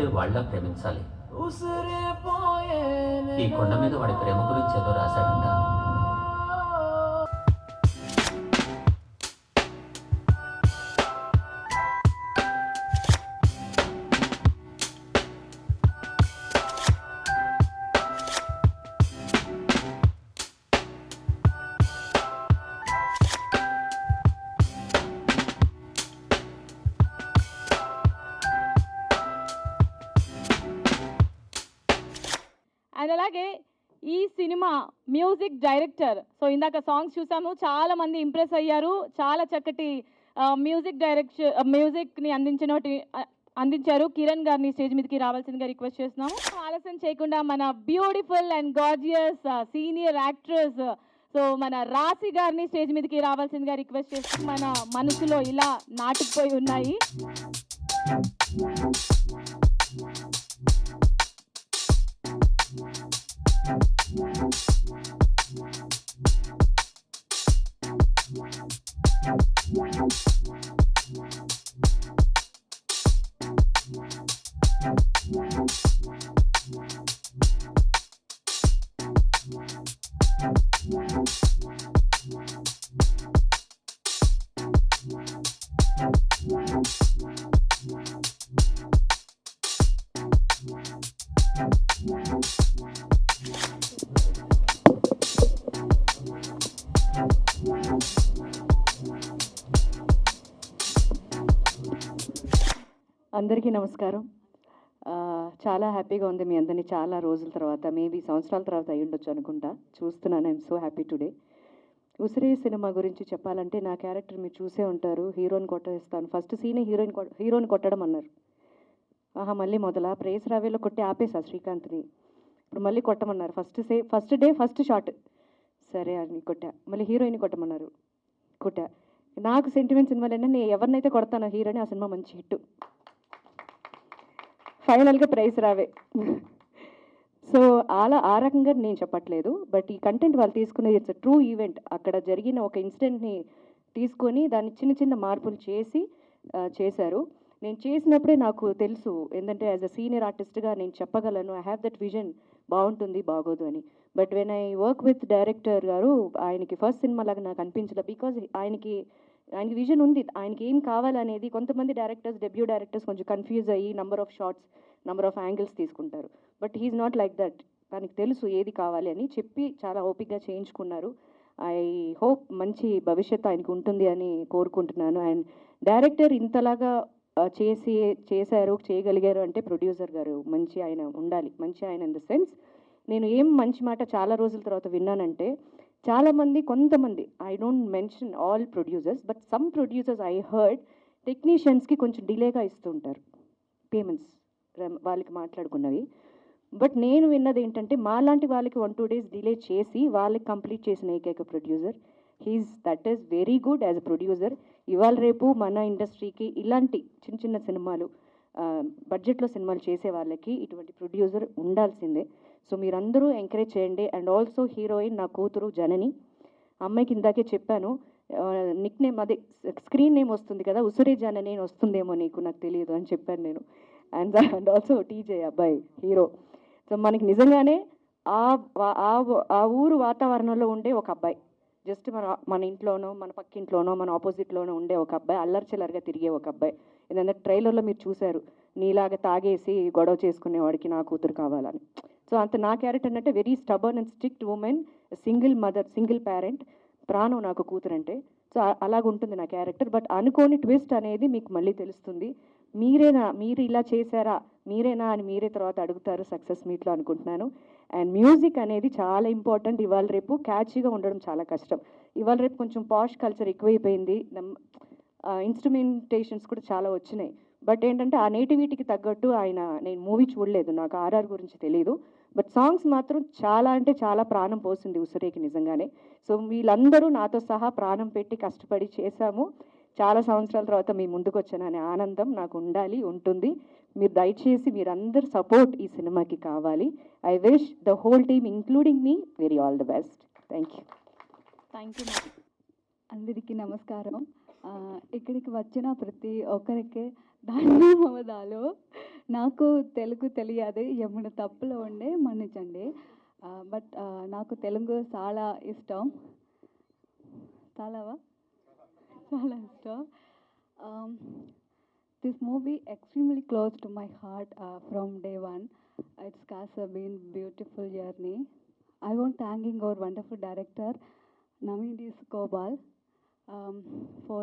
ప్రేమిస్తే వాళ్ళ ప్రేమించాలి. ఈ కొండ మీద వాడి ప్రేమ గురించి ఏదో రాశాడంట. అండ్ అలాగే ఈ సినిమా మ్యూజిక్ డైరెక్టర్, సో ఇందాక సాంగ్స్ చూసాము, చాలా మంది ఇంప్రెస్ అయ్యారు. చాలా చక్కటి మ్యూజిక్ని అందించారు. కిరణ్ గారిని స్టేజ్ మీదకి రావాల్సిందిగా రిక్వెస్ట్ చేస్తున్నాము. ఆలస్యం చేయకుండా మన beautiful and gorgeous senior actress, so మన రాశి గారిని స్టేజ్ మీదకి రావాల్సిందిగా రిక్వెస్ట్ చేస్తున్నాం. మన మనసులో ఇలా నాటుకుపోయి ఉన్నాయి. అందరికీ నమస్కారం. చాలా హ్యాపీగా ఉంది మీ అందరినీ చాలా రోజుల తర్వాత, మేబీ సంవత్సరాల తర్వాత అయ్యి ఉండొచ్చు అనుకుంటా. చూస్తున్నాను. I'm so happy today. ఉసిరి సినిమా గురించి చెప్పాలంటే నా క్యారెక్టర్ మీరు చూసే ఉంటారు. హీరోని కొట్టేస్తాను, ఫస్ట్ సీనే హీరోని కొట్టడం అన్నారు. మళ్ళీ మొదల ప్రేస్ రావేలో కొట్టి ఆపేసా శ్రీకాంత్ని. ఇప్పుడు మళ్ళీ కొట్టమన్నారు. ఫస్ట్ డే ఫస్ట్ షాట్, సరే అని కొట్టా. మళ్ళీ హీరోయిన్ కొట్టమన్నారు, కొట్టా. నాకు సెంటిమెంట్ సినిమాలైనా నేను ఎవరినైతే కొడతానో హీరోని, ఆ సినిమా మంచి హిట్. ఫైనల్గా ప్రైజ్ రావే. సో ఆ రకంగా నేను చెప్పట్లేదు, బట్ ఈ కంటెంట్ వాళ్ళు తీసుకునేది ఇట్స్ ట్రూ ఈవెంట్. అక్కడ జరిగిన ఒక ఇన్సిడెంట్ని తీసుకొని దాన్ని చిన్న చిన్న మార్పులు చేశారు. నేను చేసినప్పుడే నాకు తెలుసు, ఏంటంటే యాజ్ అ సీనియర్ ఆర్టిస్ట్గా నేను చెప్పగలను, ఐ హ్యావ్ దట్ విజన్, బాగుంటుంది బాగోదు అని. But when I work with director గారు, ఆయనకి ఫస్ట్ సినిమా లాగా నాకు అనిపించలేదు. బికాజ్ ఆయనకి విజన్ ఉంది, ఆయనకి ఏం కావాలనేది. కొంతమంది డెబ్యూ డైరెక్టర్స్ కొంచెం కన్ఫ్యూజ్ అయ్యి number of shots, number of angles తీసుకుంటారు. But he's not like that. తనకి తెలుసు ఏది కావాలి అని చెప్పి చాలా ఓపిక్గా చేయించుకున్నారు. ఐ హోప్ మంచి భవిష్యత్తు ఆయనకు ఉంటుంది అని కోరుకుంటున్నాను. అండ్ డైరెక్టర్ ఇంతలాగా చేయగలిగారు అంటే ప్రొడ్యూసర్ గారు మంచి ఆయన ఉండాలి. మంచి ఆయన ఇన్ ద సెన్స్, నేను ఏం మంచి మాట చాలా రోజుల తర్వాత విన్నానంటే, కొంతమంది, I don't mention all producers, but some producers I heard టెక్నీషియన్స్కి కొంచెం డిలేగా ఇస్తుంటారు పేమెంట్స్, వాళ్ళకి మాట్లాడుకున్నవి. బట్ నేను విన్నది ఏంటంటే, మాలాంటి వాళ్ళకి 1-2 days డిలే చేసి వాళ్ళకి కంప్లీట్ చేసిన ఏకైక producer. That is very good as a producer. ఇవాళ రేపు మన ఇండస్ట్రీకి ఇలాంటి చిన్న చిన్న సినిమాలు, బడ్జెట్లో సినిమాలు చేసే వాళ్ళకి ఇటువంటి ప్రొడ్యూసర్ ఉండాల్సిందే. సో మీరందరూ ఎంకరేజ్ చేయండి. అండ్ ఆల్సో హీరోయిన్ నా కూతురు జనని. అమ్మాయికి ఇందాకే చెప్పాను, నిక్ నేమ్ అదే స్క్రీన్ నేమ్ వస్తుంది కదా, ఉసిరి జనని వస్తుందేమో నీకు, నాకు తెలియదు అని చెప్పాను నేను. అండ్ ఆల్సో టీజే అబ్బాయి హీరో. సో మనకి నిజంగానే ఆ ఊరు వాతావరణంలో ఉండే ఒక అబ్బాయి, జస్ట్ మన ఇంట్లోనో, మన పక్కింట్లోనో, మన ఆపోజిట్లోనో ఉండే ఒక అబ్బాయి, అల్లరిచిల్లరిగా తిరిగే ఒక అబ్బాయి. ఏదన్నా ట్రైలర్లో మీరు చూశారు, నీలాగా తాగేసి గొడవ చేసుకునేవాడికి నా కూతురు కావాలని. సో అంత నా క్యారెక్టర్ అంటే very stubborn and strict women, single mother, single parent, ప్రాణం నాకు కూతురు అంటే. సో అలాగుంటుంది నా క్యారెక్టర్. బట్ అనుకోని ట్విస్ట్ అనేది మీకు మళ్ళీ తెలుస్తుంది. మీరు ఇలా చేశారా, మీరేనా అని మీరే తర్వాత అడుగుతారు సక్సెస్ మీట్లో అనుకుంటున్నాను. అండ్ మ్యూజిక్ అనేది చాలా ఇంపార్టెంట్. ఇవాళ రేపు క్యాచీగా ఉండడం చాలా కష్టం. ఇవాళ రేపు కొంచెం పాష్ కల్చర్ ఎక్కువైపోయింది, ఇన్స్ట్రుమెంటేషన్స్ కూడా చాలా వచ్చినాయి. బట్ ఏంటంటే ఆ నేటివిటీకి తగ్గట్టు నేను మూవీ చూడలేదు, నాకు ఆర్ఆర్ గురించి తెలియదు. బట్ సాంగ్స్ మాత్రం చాలా అంటే చాలా ప్రాణం పోసింది ఉసిరికి నిజంగానే. సో వీళ్ళందరూ నాతో సహా ప్రాణం పెట్టి కష్టపడి చేశాము. చాలా సంవత్సరాల తర్వాత మీ ముందుకు వచ్చాననే ఆనందం నాకు ఉంటుంది. మీరు దయచేసి మీరందరు సపోర్ట్ ఈ సినిమాకి కావాలి. I wish the whole team including me very all the best. Thank you. అందరికీ నమస్కారం. ఇక్కడికి వచ్చిన ప్రతి ఒక్కరికి ధన్యవాదాలు. నాకు తెలుగు తెలియదు ఏమైనా తప్పులు ఉండే మన్నించండి బట్ నాకు తెలుగు చాలా ఇష్టం చాలా ఇష్టం this movie extremely close to my heart from day one. It's has been beautiful journey. I want thanking our wonderful director Naveen D. Gopal for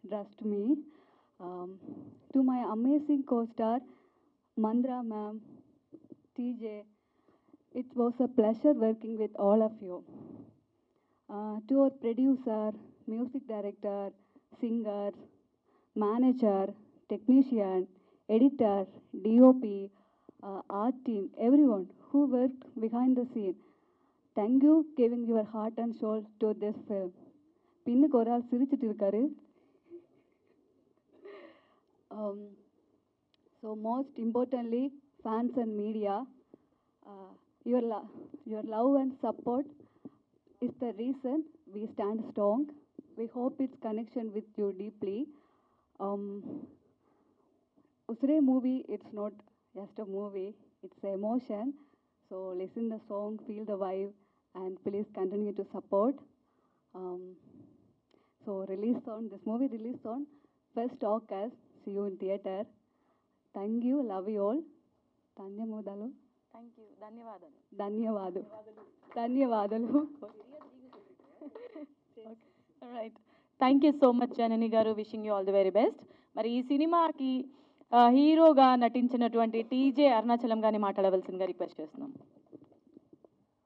trust me. To my amazing co-star Mandra ma'am, TJ, it was a pleasure working with all of you. To our producer, music director, singer, manager, technician, editor, DOP, art team, everyone who worked behind the scene. Thank you giving your heart and soul to this film. பின்னுக்கு ஒரு ஆள் சிரிச்சிட்டு இருக்காரு. So most importantly, fans and media, your love and support is the reason we stand strong. We hope its connection with you deeply. Usre movie, it's not just a movie, it's an emotion. So listen the song, feel the vibe, and please continue to support. So this movie released on 1st August. See you in theater. Thank you, love you all. ధన్యవాదాలు. Thank you, ధన్యవాదాలు. ధన్యవాదాలు. Right, thank you so much Janani garu, wishing you all the very best. మరి ఈ సినిమాకి హీరోగా నటించినటువంటి TJ Arunachalam గారిని మాట్లాడవలసిందిగా రిక్వెస్ట్ చేస్తున్నాం.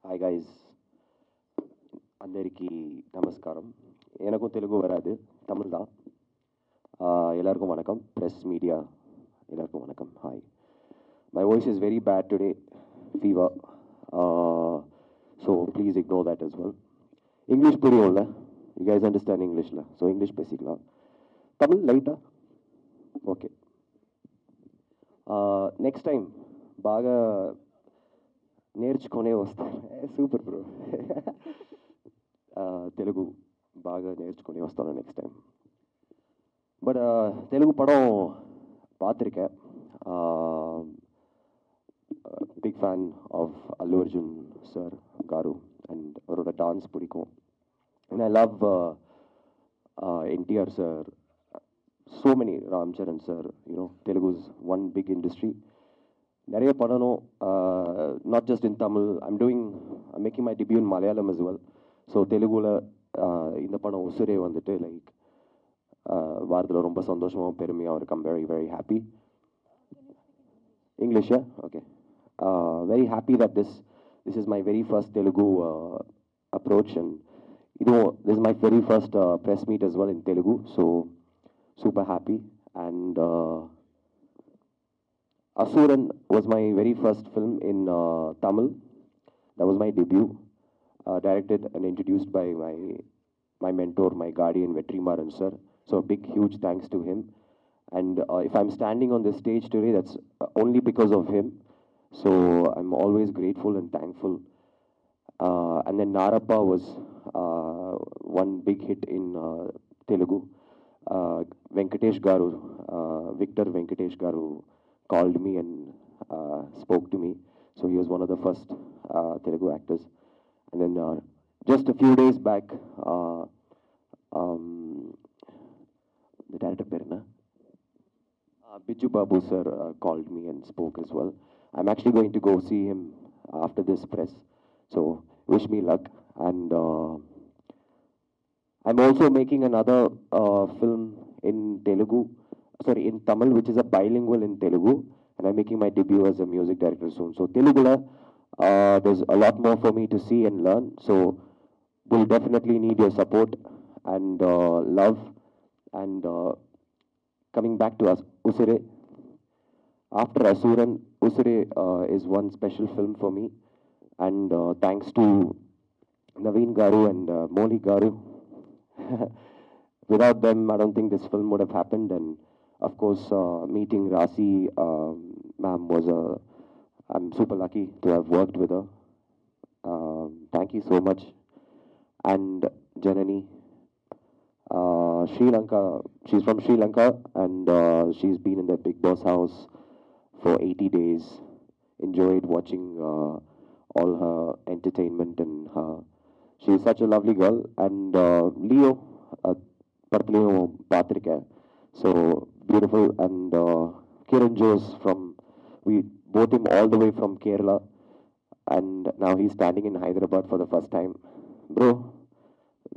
హాయ్ గైస్, అందరికీ నమస్కారం. எனக்கும் தெலுங்கு வராது, தமிழ் தான். எல்லாருக்கும் வணக்கம், ப்ரெஸ் மீடியா எல்லாருக்கும் வணக்கம். Hi, my voice is very bad today, fever, so please ignore that as well. English புரியும்ல, யூ கைஸ் அண்டர்ஸ்டாண்ட் இங்கிலீஷில், ஸோ இங்கிலீஷ் பேசிக்கலாம். தமிழ் லைட்டா ఓకే. నెక్స్ట్ టైం బాగా నేర్చుకునే వస్తాను. Super bro. తెలుగు బాగా నేర్చుకుని వస్తాను నెక్స్ట్ టైం. பட் தெலுங்கு படம் பார்த்துருக்கேன். Big fan of Allu Arjun sir garu, and அவரோட டான்ஸ் பிடிக்கும். And I love NTR sir, so many, Ram Charan sir, you know, Telugu is one big industry. நிறைய பண்ணணும், not just in Tamil. I'm making my debut in Malayalam as well. So தெலுங்குல இந்த படம் உசுரே வந்துட்டு like வாரத்தில் ரொம்ப சந்தோஷமாகவும் பெருமையாகவும் இருக்கு. I'm very very happy. English, yeah? Okay. Very happy that this is my very first Telugu approach, and this is my very first press meet as well in Telugu, so super happy. And Asuran was my very first film in Tamil. That was my debut, directed and introduced by my mentor, my guardian, Vetrimaran sir. So a big huge thanks to him. And if I'm standing on this stage today, that's only because of him. So I'm always grateful and thankful. And then Narappa was one big hit in Telugu. Venkatesh Garu, Victor Venkatesh Garu called me and spoke to me. So he was one of the first Telugu actors. And then just a few days back, the director Perna, Biju Babu sir called me and spoke as well. I'm actually going to go see him after this press. So wish me luck. And I'm also making another film in Tamil, which is a bilingual in Telugu, and I'm making my debut as a music director soon. So Telugula, there's a lot more for me to see and learn. So we'll definitely need your support and love. And coming back to us, Usire. After Asuran, Usire is one special film for me, and thanks to Naveen Garu and Moli Garu. Without them, I don't think this film would have happened. And of course, meeting Rasi ma'am I'm super lucky to have worked with her. Thank you so much. And Janani, Sri Lanka, she's from Sri Lanka, and she's been in the Big Boss house for 80 days. Enjoyed watching all her entertainment and her. She's such a lovely girl. And Leo, Partleo Patrika, so beautiful. And Kiran Jose we bought him all the way from Kerala. And now he's standing in Hyderabad for the first time. Bro,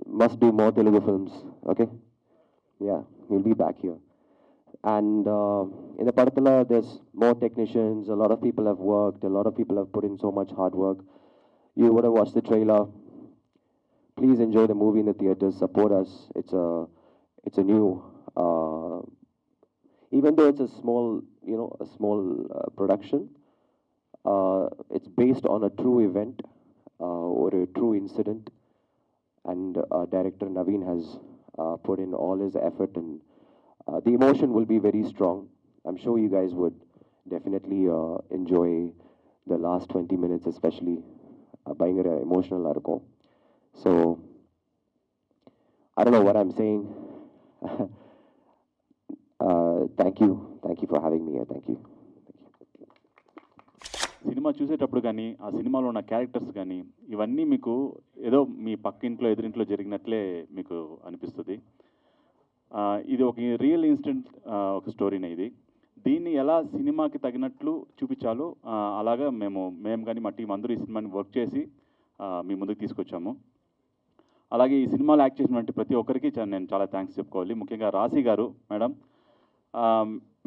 must do more Telugu films, okay? Yeah, he'll be back here. And in the Padatala, there's more technicians, a lot of people have worked, a lot of people have put in so much hard work. You would have watched the trailer. Please enjoy the movie in the theaters, support us. It's a new, even though it's a small, production, it's based on a true event or a true incident. And director Naveen has put in all his effort, and the emotion will be very strong. I'm sure you guys would definitely enjoy the last 20 minutes, especially Bayangara emotional arco. So I don't know what I'm saying. Thank you for having me here. Thank you. Cinema చూసేటప్పుడు కానీ ఆ సినిమాలో ఉన్న characters కానీ ఇవన్నీ మీకు ఏదో మీ పక్కింట్లో ఎదురింట్లో జరిగినట్లే మీకు అనిపిస్తుంది. ఇది ఒక రియల్ ఇన్సిడెంట్, ఒక స్టోరీనే ఇది. దీన్ని ఎలా సినిమాకి తగినట్లు చూపించాలో అలాగా మేము కానీ మా టీం అందరూ ఈ సినిమాని వర్క్ చేసి మీ ముందుకు తీసుకొచ్చాము. అలాగే ఈ సినిమాలో యాక్ట్ చేసినటువంటి ప్రతి ఒక్కరికి నేను చాలా థ్యాంక్స్ చెప్పుకోవాలి. ముఖ్యంగా రాశి గారు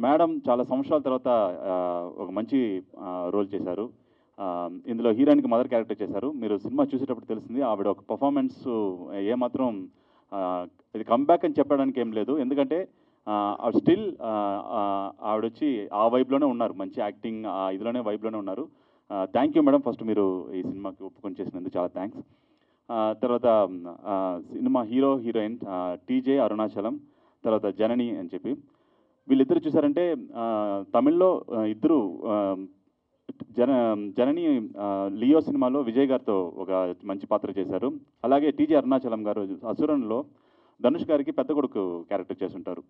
మేడం చాలా సంవత్సరాల తర్వాత ఒక మంచి రోల్ చేశారు. ఇందులో హీరోయిన్కి మదర్ క్యారెక్టర్ చేశారు. మీరు సినిమా చూసేటప్పుడు తెలిసింది ఆవిడ ఒక పర్ఫార్మెన్స్ ఏమాత్రం ఇది కంబ్యాక్ అని చెప్పడానికి ఏం లేదు. ఎందుకంటే ఆవిడ స్టిల్ ఆవిడొచ్చి ఆ వైబ్లోనే ఉన్నారు, మంచి యాక్టింగ్ ఇదిలోనే వైబ్లోనే ఉన్నారు. థ్యాంక్ యూ మేడం, ఫస్ట్ మీరు ఈ సినిమాకి ఒప్పుకొని చేసినందుకు చాలా థ్యాంక్స్. తర్వాత సినిమా హీరోయిన్ టీజే అరుణాచలం, తర్వాత జనని అని చెప్పి వీళ్ళిద్దరు చూసారంటే తమిళ్లో ఇద్దరు జనని లియో సినిమాలో విజయ్ గారితో ఒక మంచి పాత్ర చేశారు. అలాగే టీజే అరుణాచలం గారు అసురన్లో ధనుష్ గారికి పెద్ద కొడుకు క్యారెక్టర్ చేస్తుంటారు.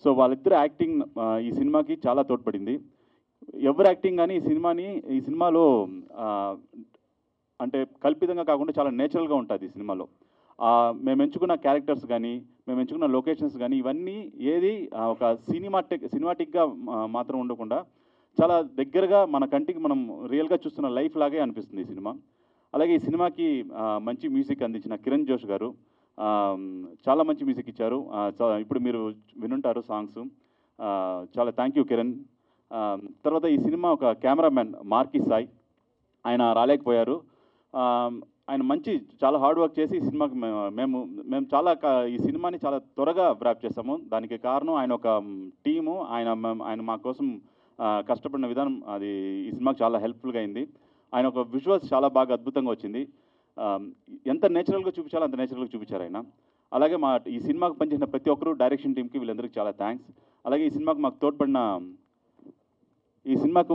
సో వాళ్ళిద్దరు యాక్టింగ్ ఈ సినిమాకి చాలా తోడ్పడింది. ఎవరు యాక్టింగ్ కానీ ఈ సినిమాలో అంటే కల్పితంగా కాకుండా చాలా నేచురల్గా ఉంటుంది ఈ సినిమాలో. మేము ఎంచుకున్న క్యారెక్టర్స్ కానీ మేము ఎంచుకున్న లొకేషన్స్ కానీ ఇవన్నీ ఏది ఒక సినిమాటిక్గా మాత్రం ఉండకుండా చాలా దగ్గరగా మన కంటికి మనం రియల్గా చూస్తున్న లైఫ్ లాగే అనిపిస్తుంది ఈ సినిమా. అలాగే ఈ సినిమాకి మంచి మ్యూజిక్ అందించిన కిరణ్ జోష్ గారు చాలా మంచి మ్యూజిక్ ఇచ్చారు. ఇప్పుడు మీరు వినుంటారు సాంగ్స్. చాలా థ్యాంక్ యూ కిరణ్. తర్వాత ఈ సినిమా ఒక కెమెరామ్యాన్ మార్కీ సాయి, ఆయన రాలేకపోయారు. ఆయన చాలా హార్డ్ వర్క్ చేసి ఈ సినిమాకి మేము ఈ సినిమాని చాలా త్వరగా వ్రాప్ చేస్తాము. దానికి కారణం ఆయన ఒక టీము, ఆయన మా కోసం కష్టపడిన విధానం అది ఈ సినిమాకి చాలా హెల్ప్ఫుల్గా అయింది. ఆయన ఒక విజువల్స్ చాలా బాగా అద్భుతంగా వచ్చింది. ఎంత నేచురల్గా చూపించాలో అంత నేచురల్గా చూపించారు ఆయన. అలాగే ఈ సినిమాకి పనిచేసిన ప్రతి ఒక్కరు డైరెక్షన్ టీంకి వీళ్ళందరికీ చాలా థ్యాంక్స్. అలాగే ఈ సినిమాకు మాకు తోడ్పడిన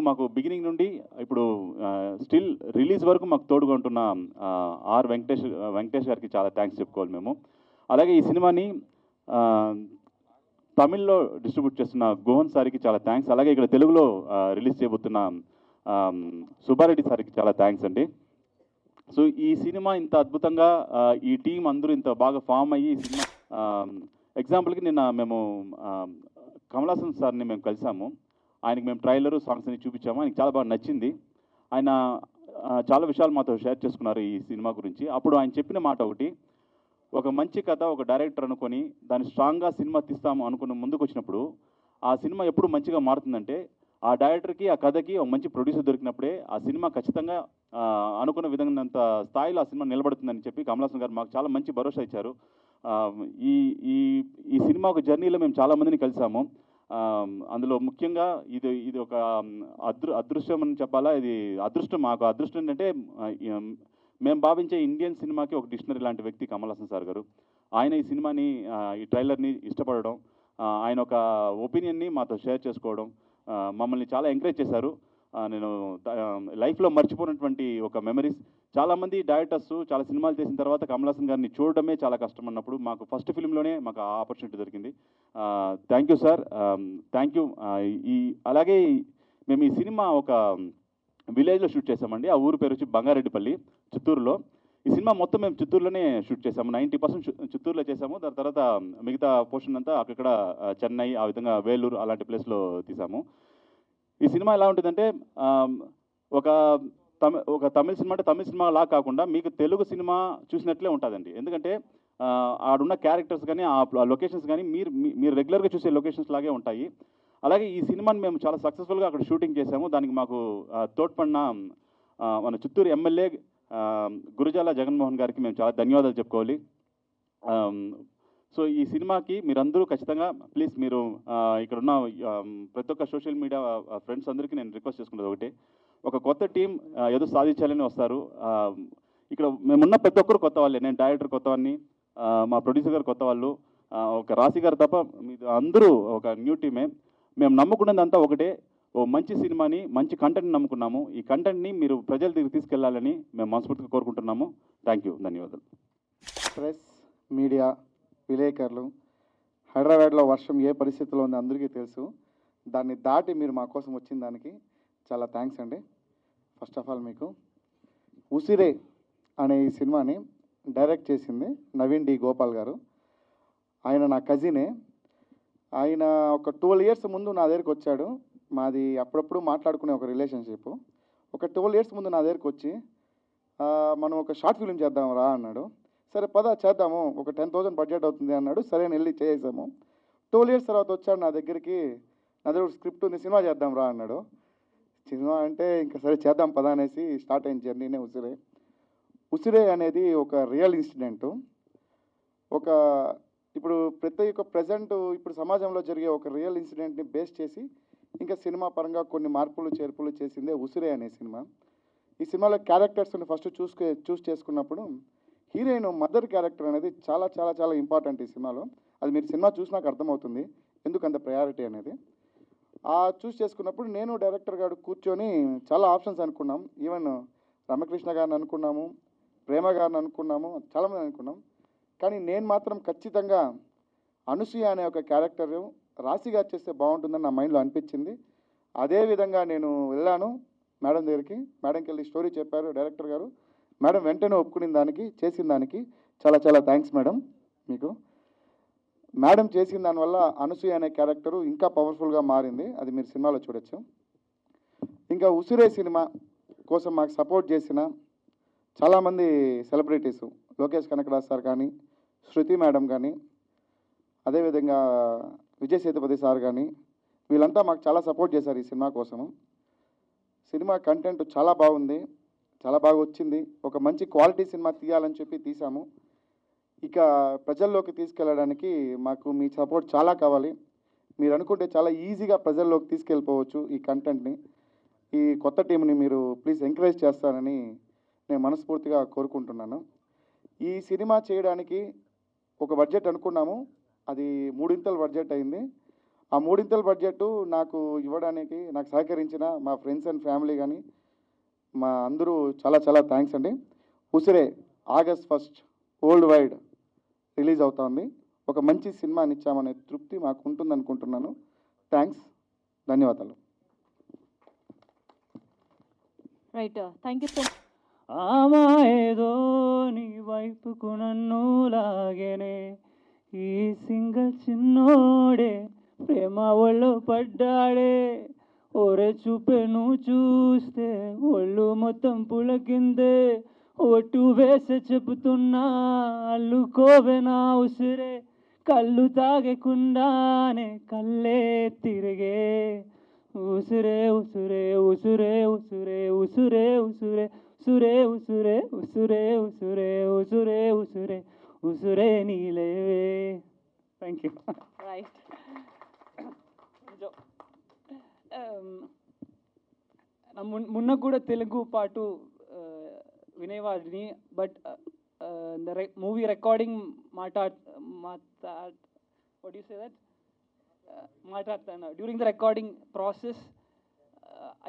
మాకు బిగినింగ్ నుండి ఇప్పుడు స్టిల్ రిలీజ్ వరకు మాకు తోడుగా ఉంటున్న ఆర్ వెంకటేష్ గారికి చాలా థ్యాంక్స్ చెప్పుకోవాలి మేము. అలాగే ఈ సినిమాని తమిళ్లో డిస్ట్రిబ్యూట్ చేస్తున్న గోహన్ సార్కి చాలా థ్యాంక్స్. అలాగే ఇక్కడ తెలుగులో రిలీజ్ చేయబోతున్న సుబ్బారెడ్డి సార్కి చాలా థ్యాంక్స్ అండి. సో ఈ సినిమా ఇంత అద్భుతంగా ఈ టీం అందరూ ఇంత బాగా ఫామ్ అయ్యి ఈ సినిమా ఎగ్జాంపుల్కి నిన్న మేము కమల్ హాసన్ సార్ని మేము కలిసాము. ఆయనకి మేము ట్రైలరు సాంగ్స్ అన్ని చూపించాము. ఆయనకి చాలా బాగా నచ్చింది. ఆయన చాలా విషయాలు మాతో షేర్ చేసుకున్నారు ఈ సినిమా గురించి. అప్పుడు ఆయన చెప్పిన మాట ఒకటి, ఒక మంచి కథ ఒక డైరెక్టర్ అనుకొని దాన్ని స్ట్రాంగ్గా సినిమా తీస్తాము అనుకుని ముందుకు వచ్చినప్పుడు ఆ సినిమా ఎప్పుడు మంచిగా మారుతుందంటే ఆ డైరెక్టర్కి ఆ కథకి ఒక మంచి ప్రొడ్యూసర్ దొరికినప్పుడే ఆ సినిమా ఖచ్చితంగా అనుకున్న విధంగా స్థాయిలో ఆ సినిమా నిలబడుతుందని చెప్పి కమల్ హాసన్ గారు మాకు చాలా మంచి భరోసా ఇచ్చారు. ఈ సినిమా ఒక జర్నీలో మేము చాలామందిని కలిసాము. అందులో ముఖ్యంగా ఇది ఒక అదృష్టం అని చెప్పాలా, ఇది అదృష్టం. మాకు అదృష్టం ఏంటంటే మేము భావించే ఇండియన్ సినిమాకి ఒక డిక్షనరీ లాంటి వ్యక్తి కమల్ హాసన్ సార్ గారు. ఆయన ఈ సినిమాని ఈ ట్రైలర్ని ఇష్టపడడం, ఆయన ఒక ఒపీనియన్ని మాతో షేర్ చేసుకోవడం, మమ్మల్ని చాలా ఎంకరేజ్ చేశారు. నేను లైఫ్లో మర్చిపోయినటువంటి ఒక మెమరీస్. చాలామంది డైరెక్టర్స్ చాలా సినిమాలు చేసిన తర్వాత కమల్ హాసన్ గారిని చూడడమే చాలా కష్టం అన్నప్పుడు మాకు ఫస్ట్ ఫిల్మ్లోనే మాకు ఆ ఆపర్చునిటీ దొరికింది. Thank you sir, thank you. అలాగే మేము ఈ సినిమా ఒక విలేజ్లో షూట్ చేసామండి. ఆ ఊరు పేరు వచ్చి బంగారెడ్డిపల్లి, చిత్తూరులో. ఈ సినిమా మొత్తం మేము చిత్తూరులోనే షూట్ చేసాము. 90% చిత్తూరులో చేసాము. దాని తర్వాత మిగతా పోర్షన్ అంతా అక్కడ చెన్నై, ఆ విధంగా వేలూరు అలాంటి ప్లేస్లో తీసాము. ఈ సినిమా ఎలా ఉంటుందంటే ఒక తమిళ సినిమా అంటే తమిళ సినిమా లా కాకుండా మీకు తెలుగు సినిమా చూసినట్లే ఉంటుందండి. ఎందుకంటే ఆడున్న క్యారెక్టర్స్ కానీ ఆ లొకేషన్స్ కానీ మీరు రెగ్యులర్గా చూసే లొకేషన్స్ లాగే ఉంటాయి. అలాగే ఈ సినిమాని మేము చాలా సక్సెస్ఫుల్గా అక్కడ షూటింగ్ చేసాము. దానికి మాకు తోడ్పడిన మన చిత్తూరు ఎమ్మెల్యే గురుజాల జగన్మోహన్ గారికి మేము చాలా ధన్యవాదాలు చెప్పుకోవాలి. సో ఈ సినిమాకి మీరందరూ ఖచ్చితంగా ప్లీజ్ మీరు ఇక్కడున్న ప్రతి ఒక్క సోషల్ మీడియా ఫ్రెండ్స్ అందరికీ నేను రిక్వెస్ట్ చేసుకున్నది ఒకటే, ఒక కొత్త టీం ఏదో సాధించాలని వస్తారు. ఇక్కడ మేమున్న ప్రతి ఒక్కరు కొత్త వాళ్ళే. నేను డైరెక్టర్ కొత్త వాడిని, మా ప్రొడ్యూసర్ గారు కొత్త వాళ్ళు, ఒక రాశి గారు తప్ప అందరూ ఒక న్యూ టీమే. మేము నమ్ముకున్నదంతా ఒకటే, ఓ మంచి సినిమాని, మంచి కంటెంట్ని నమ్ముకున్నాము. ఈ కంటెంట్ని మీరు ప్రజల దగ్గరికి తీసుకెళ్లాలని మేము మనస్ఫూర్తిగా కోరుకుంటున్నాము. థ్యాంక్ యూ, ధన్యవాదాలు. ప్రెస్, మీడియా, విలేకరులు, హైదరాబాద్లో వర్షం ఏ పరిస్థితిలో ఉందో అందరికీ తెలుసు. దాన్ని దాటి మీరు మా కోసం వచ్చిన దానికి చాలా థ్యాంక్స్ అండి. ఫస్ట్ ఆఫ్ ఆల్ మీకు ఉసిరే అనే ఈ సినిమాని డైరెక్ట్ చేసింది నవీన్ డి గోపాల్ గారు. ఆయన నా కజినే. ఆయన ఒక 12 years ముందు నా దగ్గరికి వచ్చాడు. మాది అప్పుడప్పుడు మాట్లాడుకునే ఒక రిలేషన్షిప్. ఒక 12 years ముందు నా దగ్గరికి వచ్చి మనం ఒక షార్ట్ ఫిల్మ్ చేద్దాం రా అన్నాడు. సరే పద చేద్దాము, ఒక 10,000 బడ్జెట్ అవుతుంది అన్నాడు. సరే అని వెళ్ళి చేసాము. 12 years తర్వాత వచ్చాడు నా దగ్గరికి. నా దగ్గర స్క్రిప్ట్ ఉంది, సినిమా చేద్దాం రా అన్నాడు. సినిమా అంటే ఇంకా సరే చేద్దాం పద అనేసి స్టార్ట్ అయిన జర్నీనే ఉసిరే. ఉసిరే అనేది ఒక రియల్ ఇన్సిడెంటు. ఇప్పుడు ప్రతి ఒక్క ప్రజెంట్ ఇప్పుడు సమాజంలో జరిగే ఒక రియల్ ఇన్సిడెంట్ని బేస్ చేసి ఇంకా సినిమా పరంగా కొన్ని మార్పులు చేర్పులు చేసిందే ఉసిరే అనే సినిమా. ఈ సినిమాలో క్యారెక్టర్స్ని ఫస్ట్ చూస్ చేసుకున్నప్పుడు హీరోయిన్ మదర్ క్యారెక్టర్ అనేది చాలా చాలా చాలా ఇంపార్టెంట్ ఈ సినిమాలో. అది మీరు సినిమా చూసినాక అర్థమవుతుంది ఎందుకు అంత ప్రయారిటీ అనేది. చూస్ చేసుకున్నప్పుడు నేను డైరెక్టర్ గారు కూర్చొని చాలా ఆప్షన్స్ అనుకున్నాం. ఈవెన్ రమకృష్ణ గారిని అనుకున్నాము, ప్రేమ గారిని అనుకున్నాము, చాలామంది అనుకున్నాం. కానీ నేను మాత్రం ఖచ్చితంగా అనసూయ అనే ఒక క్యారెక్టర్ రాశి గారు చేస్తే బాగుంటుందని నా మైండ్లో అనిపించింది. అదేవిధంగా నేను వెళ్ళాను మేడం దగ్గరికి. మేడంకి వెళ్ళి స్టోరీ చెప్పారు డైరెక్టర్ గారు. మేడం వెంటనే ఒప్పుకునే దానికి, చేసిన దానికి చాలా చాలా థ్యాంక్స్ మేడం మీకు. మేడం చేసిన దానివల్ల అనసూయ అనే క్యారెక్టరు ఇంకా పవర్ఫుల్గా మారింది. అది మీరు సినిమాలో చూడొచ్చు. ఇంకా ఉసిరే సినిమా కోసం మాకు సపోర్ట్ చేసిన చాలామంది సెలబ్రిటీసు, లోకేష్ కనకరాజ్ సార్ కానీ, శృతి మేడం కానీ, అదేవిధంగా విజయ్ సేతుపతి సార్ కానీ, వీళ్ళంతా మాకు చాలా సపోర్ట్ చేశారు ఈ సినిమా కోసము. సినిమా కంటెంట్ చాలా బాగుంది, చాలా బాగా వచ్చింది. ఒక మంచి క్వాలిటీ సినిమా తీయాలని చెప్పి తీసాము. ఇక ప్రజల్లోకి తీసుకెళ్ళడానికి మాకు మీ సపోర్ట్ చాలా కావాలి. మీరు అనుకుంటే చాలా ఈజీగా ప్రజల్లోకి తీసుకెళ్ళిపోవచ్చు ఈ కంటెంట్ని. ఈ కొత్త టీంని మీరు ప్లీజ్ ఎంకరేజ్ చేస్తారని నేను మనస్ఫూర్తిగా కోరుకుంటున్నాను. ఈ సినిమా చేయడానికి ఒక బడ్జెట్ అనుకున్నాము, అది 3 బడ్జెట్ అయింది. ఆ 3 బడ్జెట్ నాకు ఇవ్వడానికి నాకు సహకరించిన మా ఫ్రెండ్స్ అండ్ ఫ్యామిలీ కానీ మా అందరూ చాలా చాలా థ్యాంక్స్ అండి. ఉసిరే August 1 వరల్డ్ వైడ్ రిలీజ్ అవుతోంది. ఒక మంచి సినిమాని ఇచ్చామనే తృప్తి మాకు ఉంటుంది అనుకుంటున్నాను. థ్యాంక్స్, ధన్యవాదాలు. Right, thank you so much. ఆమా ఏదో నీ వైపుకు నన్ను లాగేనే, ఈ సింగల్ చిన్నోడే ప్రేమ ఒళ్ళు పడ్డాడే, ఒరే చూపే నువ్వు చూస్తే ఒళ్ళు మొత్తం పులకిందే, ఒట్టు వేసే చెబుతున్నా అల్లుకోవే నా ఉసిరే, కళ్ళు తాగకుండానే కళ్ళే తిరిగే, ఉసిరే ఉసురే ఉసురే ఉసురే ఉసురే ఉసురే ఉసురే ఉసురే ఉసురే ఉసురే ఉసురే ఉసురే ఉసురే నీలేవే. Thank you. రైట్, మొన్న కూడా తెలుగు పాటు వినేవాడిని. బట్ మూవీ రికార్డింగ్ మాట్లాడతాను during the recording process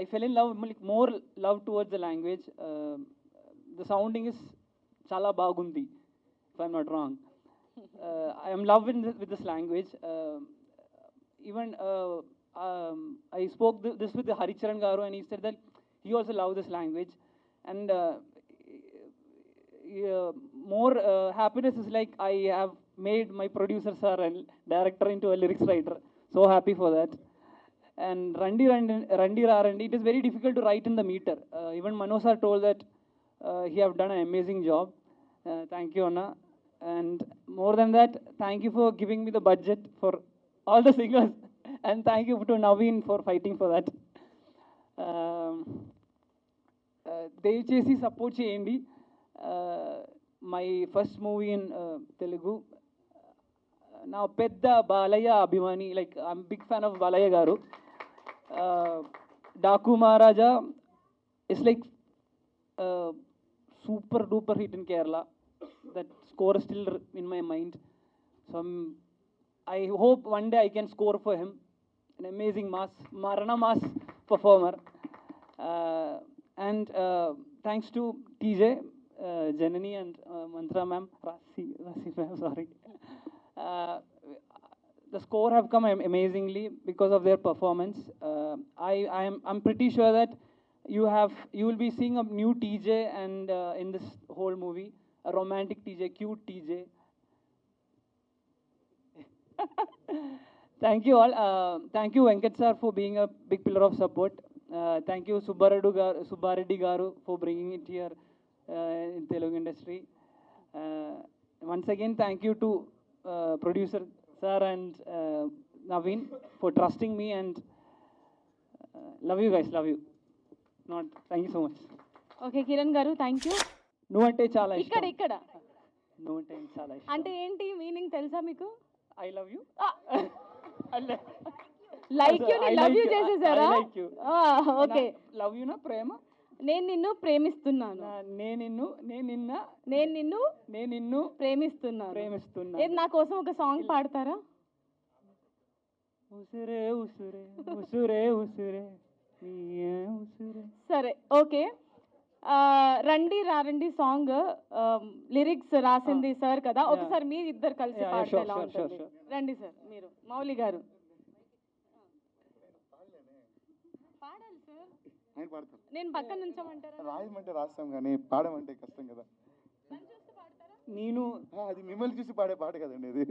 I fell in love, more love towards the language. The sounding is chala bagundi, if I'm not wrong. I am love with this language. Even I spoke this with Haricharan Garu, and he said that he also loves this language. And more happiness is like I have made my producer sir and director into a lyrics writer. So happy for that. And Randi Rarandi, it is very difficult to write in the meter. Even Mano sir told that he have done an amazing job. Thank you, Anna. And more than that, thank you for giving me the budget for all the singers. And thank you to Naveen for fighting for that. దయచేసి support చేయండి. My first movie in Telugu. నా పెద్ద బాలయ్య అభిమాని, like I'm big fan of Balayya garu. Daaku Maharaja it's like super duper hit in Kerala. That score is still in my mind. So I hope one day I can score for him. An amazing Marana mass performer. And thanks to TJ, Janani and Mantra ma'am, Rasi ma'am, sorry. The score have come amazingly because of their performance. I'm pretty sure that you will be seeing a new TJ and in this whole movie, a romantic TJ, cute TJ. Thank you all. Thank you Venkat sir for being a big pillar of support. Thank you Subbareddy garu for bringing it here in Telugu industry. Once again, thank you to producer sir and Naveen for trusting me, and love you guys, love you. Thank you so much. Okay Kiran గారు, thank you. నువ్వంటే చాలా ఇక్కడ ఇష్టం. ఇక్కడ నువ్వంటే చాలా ఇష్టం. అంటే ఏంటి మీనింగ్ తెలుసా మీకు? I love you. Like you love you చేసేసారా? ఓకే. లవ్ యూ నా ప్రేమ. నేను నిన్ను ప్రేమిస్తున్నాను. నేను నిన్ను ప్రేమిస్తున్నాను. ఏది నా కోసం ఒక సాంగ్ పాడతారా? ఉసురే ఉసురే ఉసురే ఉసురే నీయే ఉసురే. సరే, ఓకే. రండి రారండి సాంగ్ లిరిక్స్ రాసింది సార్ కదా, ఒకసారి మీరు ఇద్దరు కలిసి పాడితే ఎలా ఉంటుంది? రండి సార్, మీరు మౌలి గారు పాడాలి సార్. నేను పక్కన నుంచోమంటారా? రాయమంటే రాస్తాం కానీ పాడమంటే కష్టం కదా. నేను అది మిమ్మల్ని చూసి పాడే పాట కదండి అది.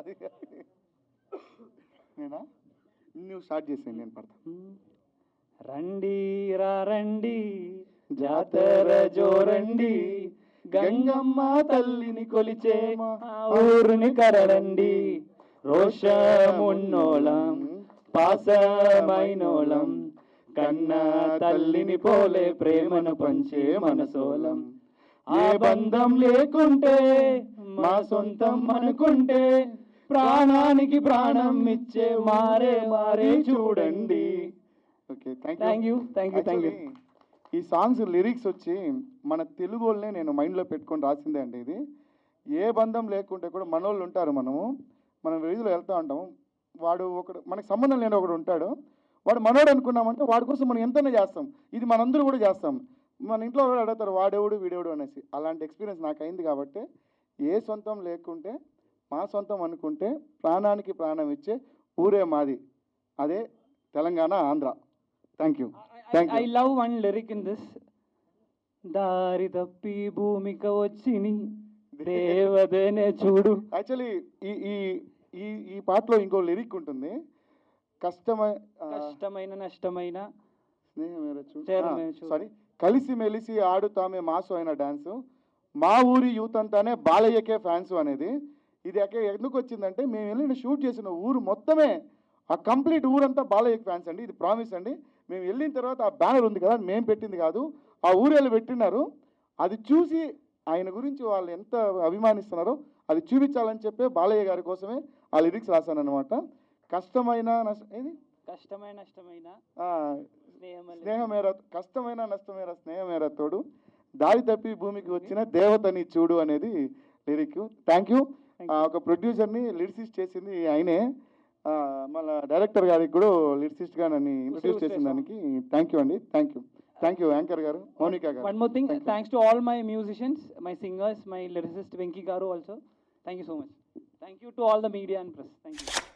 అది నేనా? నువ్వు స్టార్ట్ చేసేయండి, నేను పాడతాను. రండి రండి జాతర జోరండి, గంగమ్మ తల్లిని కొలిచే ఊరుని కరడండి, రోషమున్నోళం పాసమైనోళం, కన్న తల్లిని పోలే ప్రేమను పంచే మనసోలం. ఏ బంధం లేకుంటే మా సొంతం అనుకుంటే, ప్రాణానికి ప్రాణం ఇచ్చే మారే మారే చూడండి. Okay, thank you. ఈ సాంగ్స్ లిరిక్స్ వచ్చి మన తెలుగు వాళ్ళనే నేను మైండ్లో పెట్టుకొని రాసిందే అండి ఇది. ఏ బంధం లేకుంటే కూడా మనోళ్ళు ఉంటారు, మనం వీధిలో వెళ్తూ ఉంటాము, వాడు ఒకడు మనకి సంబంధం లేని ఒకడు ఉంటాడు, వాడు మనోడు అనుకున్నామంటే వాడి కోసం మనం ఎంతైనా చేస్తాం. ఇది మనందరూ కూడా చేస్తాం. మన ఇంట్లో కూడా అడుగుతారు వాడెవడు వీడెవడు అనేసి. అలాంటి ఎక్స్పీరియన్స్ నాకు అయింది కాబట్టి, ఏ సొంతం లేకుంటే మా సొంతం అనుకుంటే, ప్రాణానికి ప్రాణం ఇచ్చే ఊరే మాది, అదే Telangana Andhra. Thank you. I love one lyric in this. దారి తప్పి భూమిక వచ్చిని దేవదనే చూడు. యాక్చువల్లీ ఈ పాటలో ఇంకో లిరిక్ ఉంటుంది. కష్టమైన నష్టమైన సారీ, కలిసి మెలిసి ఆడుతామే మాసు అయిన డాన్స్, మా ఊరి యూత్ అంతానే బాలయ్యకే ఫ్యాన్స్ అనేది. ఇది ఎందుకు వచ్చిందంటే, మేము వెళ్ళిన షూట్ చేసిన ఊరు మొత్తమే, ఆ కంప్లీట్ ఊరంతా బాలయ్యకి ఫ్యాన్స్ అండి. ఇది ప్రామిస్ అండి. మేము వెళ్ళిన తర్వాత ఆ బ్యానర్ ఉంది కదా, మేము పెట్టింది కాదు, ఆ ఊరేళ్ళు పెట్టినారు. అది చూసి ఆయన గురించి వాళ్ళు ఎంత అభిమానిస్తున్నారో అది చూపించాలని చెప్పే బాలయ్య గారి కోసమే ఆ లిరిక్స్ రాశాను అనమాట. కష్టమైన స్నేహమేరా, కష్టమైన నష్టమేరా స్నేహమేరా తోడు, దారి తప్పి భూమికి వచ్చిన దేవతని చూడు అనేది లిరిక్. Thank you. ఒక ప్రొడ్యూసర్ని లిరిసిస్ట్ చేసింది ఆయనే, మళ్ళీ డైరెక్టర్ గారికి కూడా లిరిసిస్ట్గా నన్ను ఇంట్రడ్యూస్ చేసిన దానికి థ్యాంక్ యూ అండి. థ్యాంక్ యూ యాంకర్ గారు, మౌనిక గారు. One more thing, thanks to all my musicians, my singers, my lyricist Venki garu also. Thank you so much. Thank you to all the media and press. Thank you.